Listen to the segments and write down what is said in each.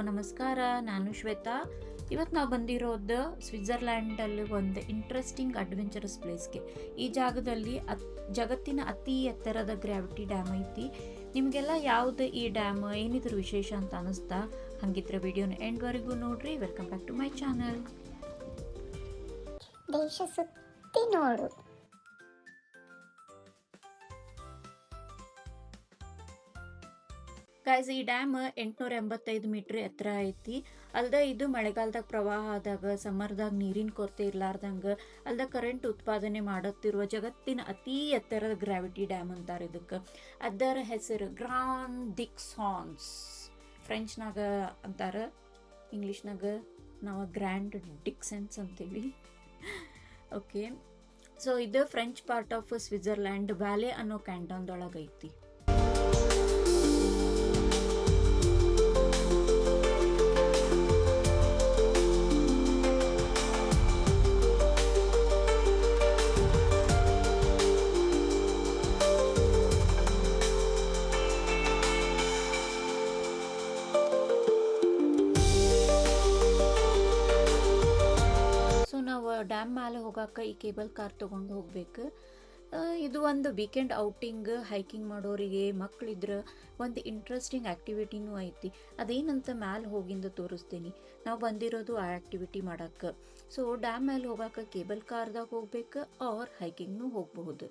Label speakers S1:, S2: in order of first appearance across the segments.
S1: ನಮಸ್ಕಾರ. ನಾನು ಶ್ವೇತಾ. ಇವತ್ತು ನಾವು ಬಂದಿರೋದು ಸ್ವಿಟ್ಜರ್ಲ್ಯಾಂಡಲ್ಲಿ ಒಂದು ಇಂಟ್ರೆಸ್ಟಿಂಗ್ ಅಡ್ವೆಂಚರಸ್ ಪ್ಲೇಸ್ಗೆ. ಈ ಜಾಗದಲ್ಲಿ ಜಗತ್ತಿನ ಅತಿ ಎತ್ತರದ ಗ್ರಾವಿಟಿ ಡ್ಯಾಮ್ ಐತಿ. ನಿಮಗೆಲ್ಲ ಯಾವುದು ಈ ಡ್ಯಾಮ್ ಏನಿದ್ರ ವಿಶೇಷ ಅಂತ ಅನಿಸ್ತಾ? ಹಾಗಿದ್ರೆ ವಿಡಿಯೋನ ಎಂಡ್ವರೆಗೂ ನೋಡ್ರಿ. Welcome back to my channel.
S2: ದೇಶ ಸುತ್ತಿ ನೋಡು.
S1: ಗೈಸ್, ಈ ಡ್ಯಾಮ್ 885 ಮೀಟ್ರ್ ಎತ್ತರ ಐತಿ. ಅಲ್ದ ಇದು ಮಳೆಗಾಲದಾಗ ಪ್ರವಾಹ ಆದಾಗ, ಸಮ್ಮರ್ದಾಗ ನೀರಿನ ಕೊರತೆ ಇರ್ಲಾರ್ದಂಗೆ, ಅಲ್ದ ಕರೆಂಟ್ ಉತ್ಪಾದನೆ ಮಾಡುತ್ತಿರುವ ಜಗತ್ತಿನ ಅತಿ ಎತ್ತರದ ಗ್ರಾವಿಟಿ ಡ್ಯಾಮ್ ಅಂತಾರೆ ಇದಕ್ಕೆ. ಅದರ ಹೆಸರು ಗ್ರಾಂಡ್ ದಿಕ್ಸಾನ್ಸ್. ಫ್ರೆಂಚ್ನಾಗ ಅಂತಾರೆ, ಇಂಗ್ಲೀಷ್ನಾಗ ನಾವು ಗ್ರ್ಯಾಂಡ್ ಡಿಕ್ಸೆನ್ಸ್ ಅಂತೀವಿ. ಓಕೆ, ಸೊ ಇದು ಫ್ರೆಂಚ್ ಪಾರ್ಟ್ ಆಫ್ ಸ್ವಿಟ್ಜರ್ಲ್ಯಾಂಡ್, ವ್ಯಾಲೆ ಅನ್ನೋ ಕ್ಯಾಂಟನ್ದೊಳಗೆ ಐತಿ. ನಾವು ಡ್ಯಾಮ್ ಮೇಲೆ ಹೋಗೋಕೆ ಈ ಕೇಬಲ್ ಕಾರ್ ತೊಗೊಂಡು ಹೋಗ್ಬೇಕು. ಇದು ಒಂದು ವೀಕೆಂಡ್ ಔಟಿಂಗ್, ಹೈಕಿಂಗ್ ಮಾಡೋರಿಗೆ, ಮಕ್ಕಳಿದ್ರೆ ಒಂದು ಇಂಟ್ರೆಸ್ಟಿಂಗ್ ಆ್ಯಕ್ಟಿವಿಟಿನೂ ಐತಿ. ಅದೇನಂತ ಮ್ಯಾಲೆ ಹೋಗಿಂದ ತೋರಿಸ್ತೀನಿ. ನಾವು ಬಂದಿರೋದು ಆ ಆ್ಯಕ್ಟಿವಿಟಿ ಮಾಡೋಕ್ಕೆ. ಸೊ ಡ್ಯಾಮ್ ಮೇಲೆ ಹೋಗೋಕೆ ಕೇಬಲ್ ಕಾರ್ದಾಗ ಹೋಗ್ಬೇಕು, ಆರ್ ಹೈಕಿಂಗ್ನೂ ಹೋಗಬಹುದು.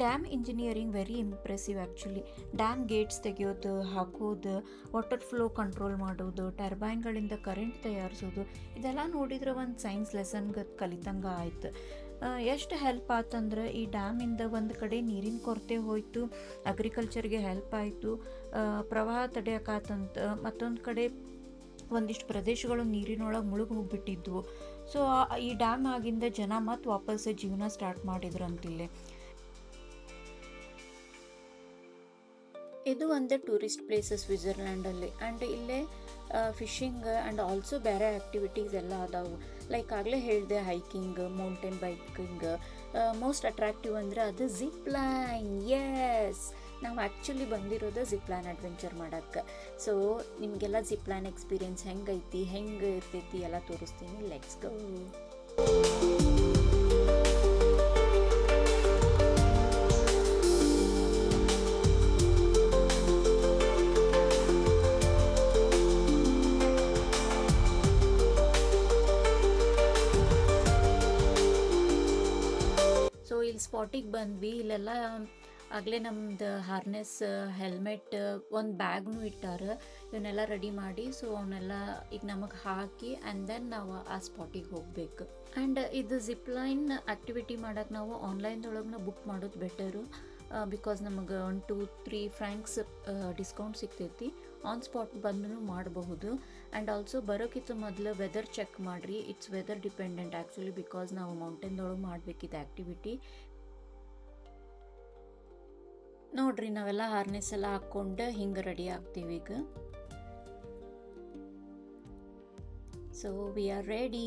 S1: Dam engineering very impressive actually. Dam Gates ತೆಗೆಯೋದು, ಹಾಕೋದು, ವಾಟರ್ ಫ್ಲೋ ಕಂಟ್ರೋಲ್ ಮಾಡೋದು, ಟರ್ಬೈನ್ಗಳಿಂದ ಕರೆಂಟ್ ತಯಾರಿಸೋದು, ಇದೆಲ್ಲ ನೋಡಿದ್ರೆ ಒಂದು ಸೈನ್ಸ್ ಲೆಸನ್ಗೆ ಕಲಿತಂಗೆ ಆಯ್ತು. ಎಷ್ಟು ಹೆಲ್ಪ್ ಆತಂದ್ರೆ, ಈ ಡ್ಯಾಮಿಂದ ಒಂದು ಕಡೆ ನೀರಿನ ಕೊರತೆ ಹೋಯಿತು, ಅಗ್ರಿಕಲ್ಚರ್ಗೆ ಹೆಲ್ಪ್ ಆಯಿತು, ಪ್ರವಾಹ ತಡೆಯೋಕ್ಕಾತಂತ. ಮತ್ತೊಂದು ಕಡೆ ಒಂದಿಷ್ಟು ಪ್ರದೇಶಗಳು ನೀರಿನೊಳಗೆ ಮುಳುಗಿ ಹೋಗ್ಬಿಟ್ಟಿದ್ವು. ಸೊ ಈ ಡ್ಯಾಮ್ ಆಗಿಂದ ಜನ ಮತ್ತೆ ವಾಪಸ್ ಜೀವನ ಸ್ಟಾರ್ಟ್ ಮಾಡಿದ್ರು ಅಂತಿಲ್ಲೇ. ಇದು ಒಂದು ಟೂರಿಸ್ಟ್ ಪ್ಲೇಸ್ ಸ್ವಿಟ್ಜರ್ಲ್ಯಾಂಡಲ್ಲಿ. ಆ್ಯಂಡ್ ಇಲ್ಲೇ ಫಿಶಿಂಗ್ ಆ್ಯಂಡ್ ಆಲ್ಸೋ ಬೇರೆ ಆ್ಯಕ್ಟಿವಿಟೀಸ್ ಎಲ್ಲ ಅದಾವು. ಲೈಕ್ ಆಗಲೇ ಹೇಳಿದೆ, hiking, mountain biking. Most attractive ಅಂದರೆ ಅದು ಜಿಪ್ ಲೈನ್. ಎಸ್, ನಾವು ಆ್ಯಕ್ಚುಲಿ ಬಂದಿರೋದು ಜಿಪ್ ಲೈನ್ ಅಡ್ವೆಂಚರ್ ಮಾಡೋಕ್ಕೆ. ಸೊ ನಿಮಗೆಲ್ಲ ಜಿಪ್ ಲೈನ್ ಎಕ್ಸ್ಪೀರಿಯನ್ಸ್ ಹೆಂಗೈತಿ, ಹೆಂಗೆ ಇರ್ತೈತಿ ಎಲ್ಲ ತೋರಿಸ್ತೀನಿ. Let's go. ಇಲ್ಲಿ ಸ್ಪಾಟಿಗೆ ಬಂದ್ವಿ. ಇಲ್ಲೆಲ್ಲ ಆಗಲೇ ನಮ್ದು ಹಾರ್ನೆಸ್, ಹೆಲ್ಮೆಟ್, ಒಂದು ಬ್ಯಾಗ್ನೂ ಇಟ್ಟಾರ. ಇವನ್ನೆಲ್ಲ ರೆಡಿ ಮಾಡಿ, ಸೊ ಅವನ್ನೆಲ್ಲ ಈಗ ನಮಗೆ ಹಾಕಿ ಆ್ಯಂಡ್ ದೆನ್ ನಾವು ಆ ಸ್ಪಾಟಿಗೆ ಹೋಗಬೇಕು. ಆ್ಯಂಡ್ ಇದು ಜಿಪ್ ಲೈನ್ ಆ್ಯಕ್ಟಿವಿಟಿ ಮಾಡೋಕೆ ನಾವು ಆನ್ಲೈನ್ದೊಳಗೆ ಬುಕ್ ಮಾಡೋದು ಬೆಟರು. ಬಿಕಾಸ್ ನಮಗೆ 1-2-3 ಫ್ರ್ಯಾಂಕ್ಸ್ ಡಿಸ್ಕೌಂಟ್ ಸಿಗ್ತೈತಿ. ಆನ್ ಸ್ಪಾಟ್ ಬಂದು ಮಾಡಬಹುದು. ಆ್ಯಂಡ್ ಆಲ್ಸೋ ಬರೋಕ್ಕಿಂತ ಮೊದಲು ವೆದರ್ ಚೆಕ್ ಮಾಡಿರಿ. It's weather dependent actually, because ನಾವು ಮೌಂಟೇನ್ದೊಳಗೆ ಮಾಡಬೇಕಿದೆ ಆ್ಯಕ್ಟಿವಿಟಿ. ನೋಡ್ರಿ, ನಾವೆಲ್ಲ ಹಾರ್ನೆಸ್ ಎಲ್ಲ ಹಾಕ್ಕೊಂಡು ಹಿಂಗೆ ರೆಡಿ ಆಗ್ತೀವಿ ಈಗ. So we are ready.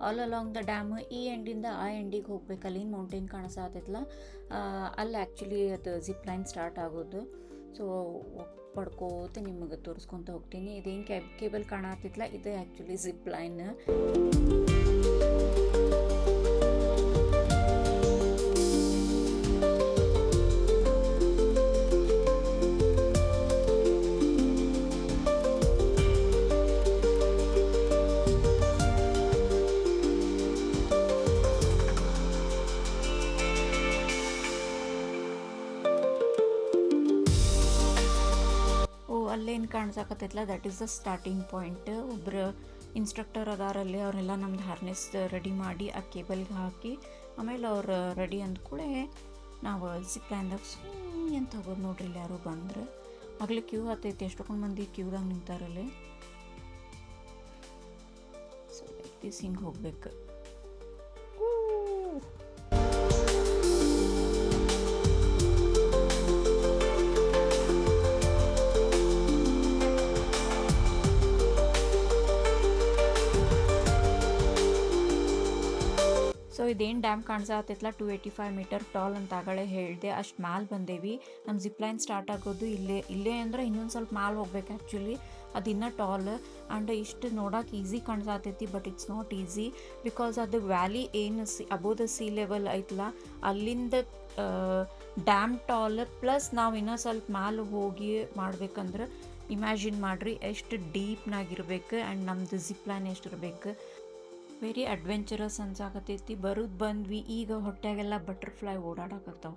S1: All along the dam ಈ ಎಂಡಿಂದ ಆ ಎಂಡಿಗೆ ಹೋಗ್ಬೇಕು. ಅಲ್ಲಿನ ಮೌಂಟೇನ್ ಕಾಣಿಸತ್ತೈತಲ್ಲ, ಅಲ್ಲಿ ಆ್ಯಕ್ಚುಲಿ ಅದು ಜಿಪ್ ಲೈನ್ ಸ್ಟಾರ್ಟ್ ಆಗೋದು. ಸೊ ಪಡ್ಕೋತ ನಿಮಗೆ ತೋರಿಸ್ಕೊತ ಹೋಗ್ತೀನಿ. ಇದೇನು ಕೇಬಲ್ ಕಾಣತ್ತಿತ್ತಲ್ಲ, ಇದು ಆ್ಯಕ್ಚುಲಿ ಜಿಪ್ ಲೈನ್. ಅಲ್ಲೇನು ಕಾಣಿಸಕತ್ತೈತಲ್ಲ, that is the starting point. ಒಬ್ಬರು ಇನ್ಸ್ಟ್ರಕ್ಟರ್ ಅದಾರಲ್ಲಿ, ಅವರೆಲ್ಲ ನಮ್ದು ಹಾರ್ನೆಸ್ ರೆಡಿ ಮಾಡಿ ಆ ಕೇಬಲ್ಗೆ ಹಾಕಿ, ಆಮೇಲೆ ಅವ್ರು ರೆಡಿ ಅಂದ್ಕೂಳೆ ನಾವು ಜಿಪ್ ಲೈನ್ದಾಗ ಅಂತ ಹೋಗೋದು. ನೋಡ್ರಿ, ಇಲ್ಲಿ ಯಾರು ಬಂದ್ರೆ ಆಗಲೇ ಕ್ಯೂ ಹತ್ತೈತಿ. ಎಷ್ಟೊಂದು ಮಂದಿ ಕ್ಯೂದಾಗ ನಿಂತಾರಲ್ಲಿ. ಸೊ ಲೈಕ್ ದಿಸ್ ಹಿಂಗೆ ಹೋಗ್ಬೇಕು. ಇದೇನು ಡ್ಯಾಮ್ ಕಾಣಿಸತ್ತೈತಲ್ಲ 285 ಮೀಟರ್ ಟಾಲ್ ಅಂತ ಆಗಲೇ ಹೇಳಿದೆ, ಅಷ್ಟು ಮ್ಯಾಲೆ ಬಂದೇವಿ. ನಮ್ಮ ಜಿಪ್ಲೈನ್ ಸ್ಟಾರ್ಟ್ ಆಗೋದು ಇಲ್ಲೇ ಅಂದರೆ ಇನ್ನೊಂದು ಸ್ವಲ್ಪ ಮ್ಯಾಲೆ ಹೋಗ್ಬೇಕು ಆ್ಯಕ್ಚುಲಿ, ಅದು ಇನ್ನೂ ಟಾಲ್. ಆ್ಯಂಡ್ ಇಷ್ಟು ನೋಡೋಕೆ ಈಸಿ ಕಾಣಿಸತ್ತೈತಿ, but it's not easy because ಅದು ವ್ಯಾಲಿ ಏನು ಅಬೋ ದ ಸಿ ಲೆವೆಲ್ ಐತಲ್ಲ ಅಲ್ಲಿಂದ ಡ್ಯಾಮ್ ಟಾಲ್, ಪ್ಲಸ್ ನಾವು ಇನ್ನೂ ಸ್ವಲ್ಪ ಮ್ಯಾಲೆ ಹೋಗಿ ಮಾಡ್ಬೇಕಂದ್ರೆ ಇಮ್ಯಾಜಿನ್ ಮಾಡಿರಿ ಎಷ್ಟು ಡೀಪ್ನಾಗಿರ್ಬೇಕು ಆ್ಯಂಡ್ ನಮ್ಮದು ಜಿಪ್ಲೈನ್ ಎಷ್ಟಿರ್ಬೇಕು. ವೆರಿ ಅಡ್ವೆಂಚರಸ್ ಅನ್ಸಾಕತ್ತೈತಿ. ಬರೋದು ಬಂದ್ವಿ, ಈಗ ಹೊಟ್ಟೆಗೆಲ್ಲ ಬಟರ್ಫ್ಲೈ ಓಡಾಡಕತ್ತಾವ.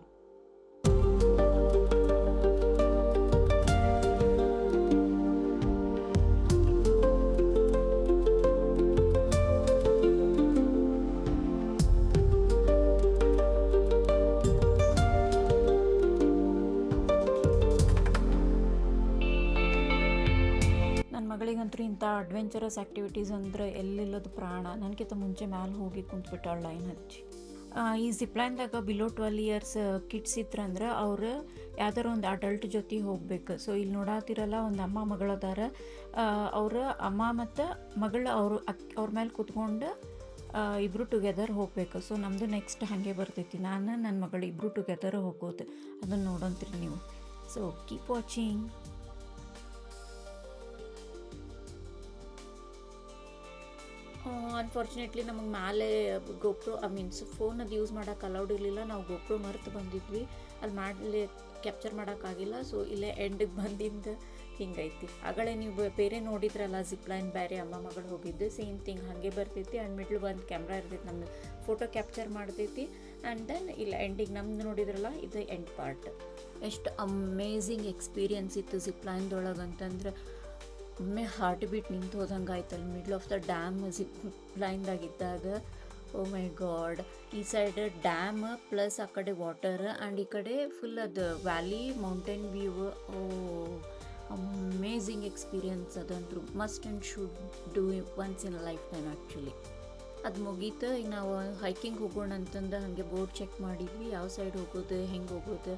S1: ಮಗಳಿಗಂತೂ ಇಂಥ ಅಡ್ವೆಂಚರಸ್ ಆ್ಯಕ್ಟಿವಿಟೀಸ್ ಅಂದರೆ ಎಲ್ಲಿಲ್ಲದು ಪ್ರಾಣ. ನನಗಿಂತ ಮುಂಚೆ ಮ್ಯಾಲೆ ಹೋಗಿ ಕುಂತ್ಬಿಟ್ಟಾಳ ಲೈನ್ ಹಚ್ಚಿ. ಈ ಜಿಪ್ಲೈನ್ದಾಗ ಬಿಲೋ 12 ಇಯರ್ಸ್ ಕಿಡ್ಸ್ ಇದ್ರಂದ್ರೆ ಅವ್ರು ಯಾವ್ದಾರು ಒಂದು ಅಡಲ್ಟ್ ಜೊತೆ ಹೋಗ್ಬೇಕು. ಸೊ ಇಲ್ಲಿ ನೋಡಾತಿರಲ್ಲ, ಒಂದು ಅಮ್ಮ ಮಗಳದಾರ, ಅವ್ರ ಅಮ್ಮ ಮತ್ತು ಮಗಳು ಅವ್ರ ಮೇಲೆ ಕೂತ್ಕೊಂಡು ಇಬ್ಬರು ಟುಗೆದರ್ ಹೋಗಬೇಕು. ಸೊ ನಮ್ಮದು ನೆಕ್ಸ್ಟ್ ಹಾಗೆ ಬರ್ತೈತಿ, ನಾನು ನನ್ನ ಮಗಳು ಇಬ್ಬರು ಟುಗೆದರ್ ಹೋಗೋದು. ಅದನ್ನು ನೋಡಂತೀರಿ ನೀವು. So keep watching. ಅನ್ಫಾರ್ಚುನೇಟ್ಲಿ ನಮಗೆ ಮೇಲೆ ಗೋಪ್ರೋ ಫೋನ್ ಅದು ಯೂಸ್ ಮಾಡೋಕೆ ಅಲೌಡ್ ಇರಲಿಲ್ಲ. ನಾವು ಗೋಪ್ರೋ ಮರೆತು ಬಂದಿದ್ವಿ, ಅಲ್ಲಿ ಕ್ಯಾಪ್ಚರ್ ಮಾಡೋಕ್ಕಾಗಿಲ್ಲ. ಸೊ ಇಲ್ಲೇ ಎಂಡಿಗೆ ಬಂದಿಂದ ಹಿಂಗೈತಿ. ಆಗಳೇ ನೀವು ಬೇರೆ ನೋಡಿದ್ರಲ್ಲ ಜಿಪ್ಲೈನ್, ಬೇರೆ ಅಮ್ಮ ಮಗಳು ಹೋಗಿದ್ದು, ಸೇಮ್ ಥಿಂಗ್ ಹಾಗೆ ಬರ್ತೈತಿ. ಆ್ಯಂಡ್ ಮಿಡ್ಲ್ ಒಂದು ಕ್ಯಾಮ್ರಾ ಇರ್ತೈತಿ, ನಮ್ಮದು ಫೋಟೋ ಕ್ಯಾಪ್ಚರ್ ಮಾಡ್ತೈತಿ. ಆ್ಯಂಡ್ ದೆನ್ ಇಲ್ಲ ಎಂಡಿಗೆ ನಮ್ದು ನೋಡಿದ್ರಲ್ಲ, ಇದು ಎಂಡ್ ಪಾರ್ಟ್. ಎಷ್ಟು ಅಮೇಝಿಂಗ್ ಎಕ್ಸ್ಪೀರಿಯನ್ಸ್ ಇತ್ತು ಜಿಪ್ಲೈನ್ದೊಳಗೆ ಅಂತಂದ್ರೆ ಒಮ್ಮೆ ಹಾರ್ಟ್ ಬೀಟ್ ನಿಂತು ಹೋದಂಗೆ ಆಯ್ತಲ್ಲ middle of the dam zip ಲೈನ್ದಾಗಿದ್ದಾಗ. ಓ ಮೈ ಗಾಡ್, ಈ ಸೈಡ್ ಡ್ಯಾಮ್ ಪ್ಲಸ್ ಆ ಕಡೆ ವಾಟರ್ ಆ್ಯಂಡ್ ಈ ಕಡೆ ಫುಲ್ ಅದು valley mountain view. Oh amazing experience ಅದಂತೂ must and should do once in life time actually. ಅದು ಮುಗೀತು. ಈಗ ನಾವು ಹೈಕಿಂಗ್ ಹೋಗೋಣ ಅಂತಂದು ಹಾಗೆ ಬೋರ್ಡ್ ಚೆಕ್ ಮಾಡಿದ್ವಿ, ಯಾವ ಸೈಡ್ ಹೋಗೋದು, ಹೆಂಗೆ ಹೋಗೋದು,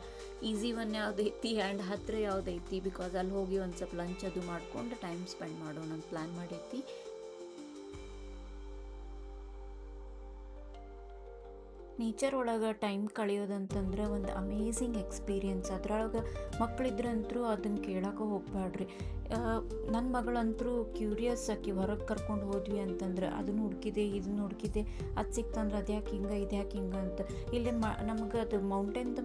S1: ಈಸಿ ಒನ್ ಯಾವುದೈತಿ ಆ್ಯಂಡ್ ಹತ್ತಿರ ಯಾವುದೈತಿ, ಬಿಕಾಸ್ ಅಲ್ಲಿ ಹೋಗಿ ಒಂದು ಸ್ವಲ್ಪ ಲಂಚ್ ಅದು ಮಾಡ್ಕೊಂಡು ಟೈಮ್ ಸ್ಪೆಂಡ್ ಮಾಡೋಣ ಅಂತ ಪ್ಲ್ಯಾನ್ ಮಾಡೈತಿ. ನೇಚರ್ ಒಳಗೆ ಟೈಮ್ ಕಳೆಯೋದಂತಂದ್ರೆ ಒಂದು ಅಮೇಝಿಂಗ್ ಎಕ್ಸ್ಪೀರಿಯನ್ಸ್. ಅದ್ರೊಳಗೆ ಮಕ್ಕಳಿದ್ರಂತರೂ ಅದನ್ನು ಕೇಳೋಕೆ ಹೋಗ್ಬೇಡ್ರಿ. ನನ್ನ ಮಗಳಂತರೂ ಕ್ಯೂರಿಯಸ್ ಆಕಿ, ಹೊರಗೆ ಕರ್ಕೊಂಡು ಹೋದ್ವಿ ಅಂತಂದ್ರೆ ಅದನ್ನು ಹುಡುಕಿದೆ, ಇದನ್ನು ಹುಡುಕಿದೆ, ಅದು ಸಿಕ್ತಂದ್ರೆ ಅದು ಯಾಕೆ ಹಿಂಗೆ, ಇದು ಯಾಕೆ ಹಿಂಗೆ ಅಂತ. ಇಲ್ಲಿ ನಮ್ಗೆ ಅದು ಮೌಂಟೇನ್ದು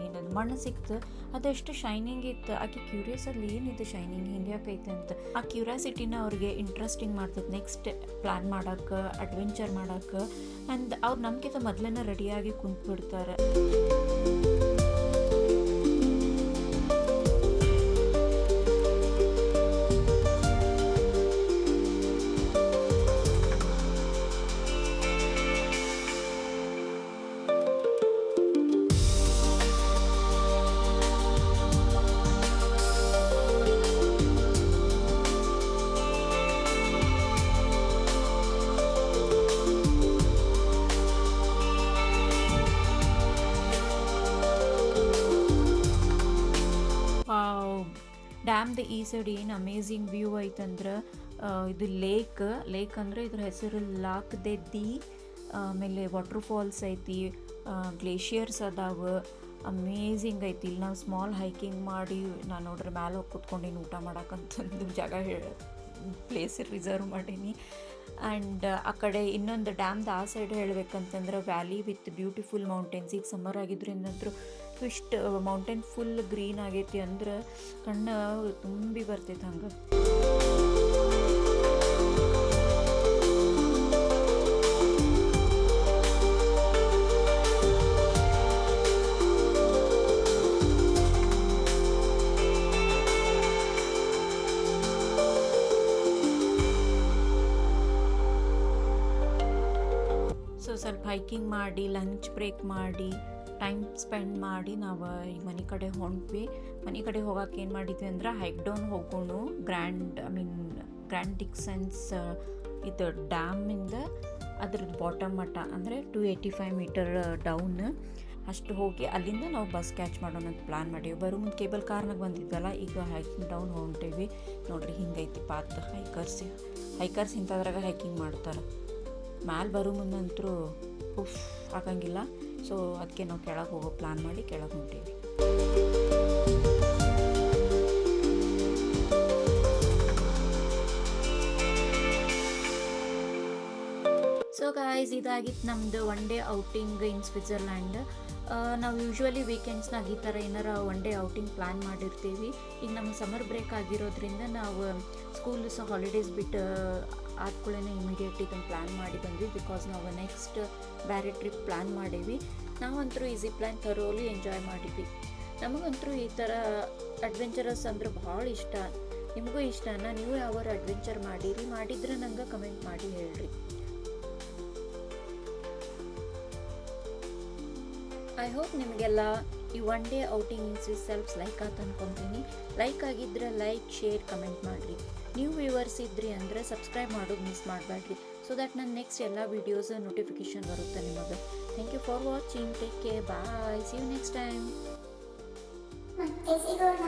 S1: ಏನದು ಮಣ್ಣು ಸಿಕ್ತು, ಅದೆಷ್ಟು ಶೈನಿಂಗ್ ಇತ್ತು. ಆಕೆ ಕ್ಯೂರಿಯಸ್ ಅಲ್ಲಿ ಏನಿದೆ ಶೈನಿಂಗ್ ಹಿಂಗೆ ಯಾಕೈತೆ ಅಂತ. ಆ ಕ್ಯೂರಿಯಾಸಿಟಿನ ಅವ್ರಿಗೆ ಇಂಟ್ರೆಸ್ಟಿಂಗ್ ಮಾಡ್ತದೆ ನೆಕ್ಸ್ಟ್ ಪ್ಲ್ಯಾನ್ ಮಾಡೋಕ್ಕೆ, ಅಡ್ವೆಂಚರ್ ಮಾಡೋಕ್ಕೆ. ಆ್ಯಂಡ್ ಅವ್ರು ನಮ್ಗಿಂತ ಮೊದಲೇ ರೆಡಿಯಾಗಿ ಕುಂತ್ಬಿಡ್ತಾರೆ. ಡ್ಯಾಮ್ದು ಈ ಸೈಡ್ ಏನು ಅಮೇಝಿಂಗ್ ವ್ಯೂ ಐತಂದ್ರೆ, ಇದು ಲೇಕ್ ಅಂದರೆ ಇದ್ರ ಹೆಸರು ಲಾಕ್ ದೆದ್ದಿ. ಆಮೇಲೆ ವಾಟರ್ಫಾಲ್ಸ್ ಐತಿ, ಗ್ಲೇಷಿಯರ್ಸ್ ಅದಾವೆ, ಅಮೇಝಿಂಗ್ ಐತಿ. ಇಲ್ಲಿ ನಾವು ಸ್ಮಾಲ್ ಹೈಕಿಂಗ್ ಮಾಡಿ ನಾನು ನೋಡ್ರಿ ಮ್ಯಾಲೆ ಹೋಗಿ ಕೂತ್ಕೊಂಡಿನಿ ಊಟ ಮಾಡೋಕ್ಕಂತಂದು ಜಾಗ ಪ್ಲೇಸ್ ರಿಸರ್ವ್ ಮಾಡೀನಿ. ಆ್ಯಂಡ್ ಆ ಕಡೆ ಇನ್ನೊಂದು ಡ್ಯಾಮ್ದು ಆ ಸೈಡ್ ಹೇಳಬೇಕಂತಂದ್ರೆ ವ್ಯಾಲಿ ವಿತ್ ಬ್ಯೂಟಿಫುಲ್ ಮೌಂಟೇನ್ಸ್. ಈಗ ಸಮ್ಮರ್ ಆಗಿದ್ರಿಂದಂತರೂ ಇಷ್ಟು ಮೌಂಟೇನ್ ಫುಲ್ ಗ್ರೀನ್ ಆಗೈತಿ ಅಂದ್ರೆ ಕಣ್ಣು ತುಂಬಿ ಬರ್ತೈತೆ ಹಂಗೆ. ಸೊ ಸ್ವಲ್ಪ ಹೈಕಿಂಗ್ ಮಾಡಿ ಲಂಚ್ ಬ್ರೇಕ್ ಮಾಡಿ ಟೈಮ್ ಸ್ಪೆಂಡ್ ಮಾಡಿ ನಾವು ಈ ಮನೆ ಕಡೆ ಹೊಂಟ್ವಿ. ಮನೆ ಕಡೆ ಹೋಗೋಕೆ ಏನು ಮಾಡಿದ್ವಿ ಅಂದ್ರೆ ಹೈಕ್ ಡೌನ್ ಹೋಗೋಣ. ಗ್ರ್ಯಾಂಡ್ ಡಿಕ್ಸನ್ಸ್ ಇದು ಡ್ಯಾಮಿಂದ ಅದ್ರದ್ದು ಬಾಟಮ್ ಮಟ್ಟ ಅಂದರೆ 285 ಮೀಟರ್ ಡೌನ್ ಅಷ್ಟು ಹೋಗಿ ಅಲ್ಲಿಂದ ನಾವು ಬಸ್ ಕ್ಯಾಚ್ ಮಾಡೋಣ ಅಂತ ಪ್ಲ್ಯಾನ್ ಮಾಡೀವಿ. ಬರೋ ಮುಂದೆ ಕೇಬಲ್ ಕಾರ್ನಾಗ ಬಂದಿದ್ದಲ್ಲ, ಈಗ ಹೈಕಿಂಗ್ ಡೌನ್ ಹೊಂಟೇವಿ. ನೋಡ್ರಿ ಹಿಂಗೈತಿ ಪಾತ್. ಹೈಕರ್ಸ್ ಇಂಥದ್ರಾಗ ಹೈಕಿಂಗ್ ಮಾಡ್ತಾರೆ. ಮ್ಯಾಲೆ ಬರೋ ಮುಂದಂತರೂ ಉಫ್ ಆಗಂಗಿಲ್ಲ. ಸೊ ಅದಕ್ಕೆ ನಾವು ಕೆಳಗೆ ಹೋಗೋ ಪ್ಲ್ಯಾನ್ ಮಾಡಿ ಕೆಳಗೆ ಹೊಂಟೀವಿ. ಸೊ ಗಾಯ್ಸ್, ಇದಾಗಿತ್ತು ನಮ್ಮದು ಒನ್ ಡೇ ಔಟಿಂಗ್ ಇನ್ ಸ್ವಿಟ್ಜರ್ಲ್ಯಾಂಡ್. ನಾವು ಯೂಶ್ವಲಿ ವೀಕೆಂಡ್ಸ್ನಾಗ ಈ ಥರ ಏನಾರ ಒನ್ ಡೇ ಔಟಿಂಗ್ ಪ್ಲ್ಯಾನ್ ಮಾಡಿರ್ತೀವಿ. ಈಗ ನಮ್ಮ ಸಮರ್ ಬ್ರೇಕ್ ಆಗಿರೋದ್ರಿಂದ ನಾವು ಸ್ಕೂಲ್ ಸಹ ಹಾಲಿಡೇಸ್ ಬಿಟ್ಟು ಆದ್ಕೊಳ್ಳೇ ಇಮಿಡಿಯೇಟ್ ಇದನ್ನು ಪ್ಲ್ಯಾನ್ ಮಾಡಿ ಬಂದ್ವಿ. ಬಿಕಾಸ್ ನಾವು ನೆಕ್ಸ್ಟ್ ಬೇರೆ ಟ್ರಿಪ್ ಪ್ಲ್ಯಾನ್ ಮಾಡೀವಿ. ನಾವಂತರೂ ಈಸಿ ಪ್ಲ್ಯಾನ್ ಥರೋಲಿ ಎಂಜಾಯ್ ಮಾಡಿದ್ವಿ. ನಮಗಂತೂ ಈ ಥರ ಅಡ್ವೆಂಚರಸ್ ಅಂದ್ರೆ ಭಾಳ ಇಷ್ಟ. ನಿಮಗೂ ಇಷ್ಟನ? ನೀವು ಯಾವಾರು ಅಡ್ವೆಂಚರ್ ಮಾಡಿದ್ರೆ ನಂಗೆ ಕಮೆಂಟ್ ಮಾಡಿ ಹೇಳ್ರಿ. ಐ ಹೋಪ್ ನಿಮಗೆಲ್ಲ ಈ ಒನ್ ಡೇ ಔಟಿಂಗ್ ಇನ್ ಸ್ವಿಸ್ ಆಲ್ಪ್ಸ್ ಲೈಕ್ ಆಯ್ತು ಅನ್ಕೊತೀನಿ. ಲೈಕ್ ಆಗಿದ್ರೆ ಲೈಕ್, ಶೇರ್, ಕಮೆಂಟ್ ಮಾಡಿರಿ. ನೀವು ವ್ಯೂವರ್ಸ್ ಇದ್ರಿ ಅಂದರೆ ಸಬ್ಸ್ಕ್ರೈಬ್ ಮಾಡೋದು ಮಿಸ್ ಮಾಡಬೇಡ್ರಿ. ಸೊ ದ್ಯಾಟ್ ನನ್ನ ನೆಕ್ಸ್ಟ್ ಎಲ್ಲ ವೀಡಿಯೋಸ್ ನೋಟಿಫಿಕೇಷನ್ ಬರುತ್ತೆ ನಿಮಗೆ. Thank you for watching. Take care. Bye. See you next time.
S2: ಮತ್ತೆ ಸಿಗೋಣ.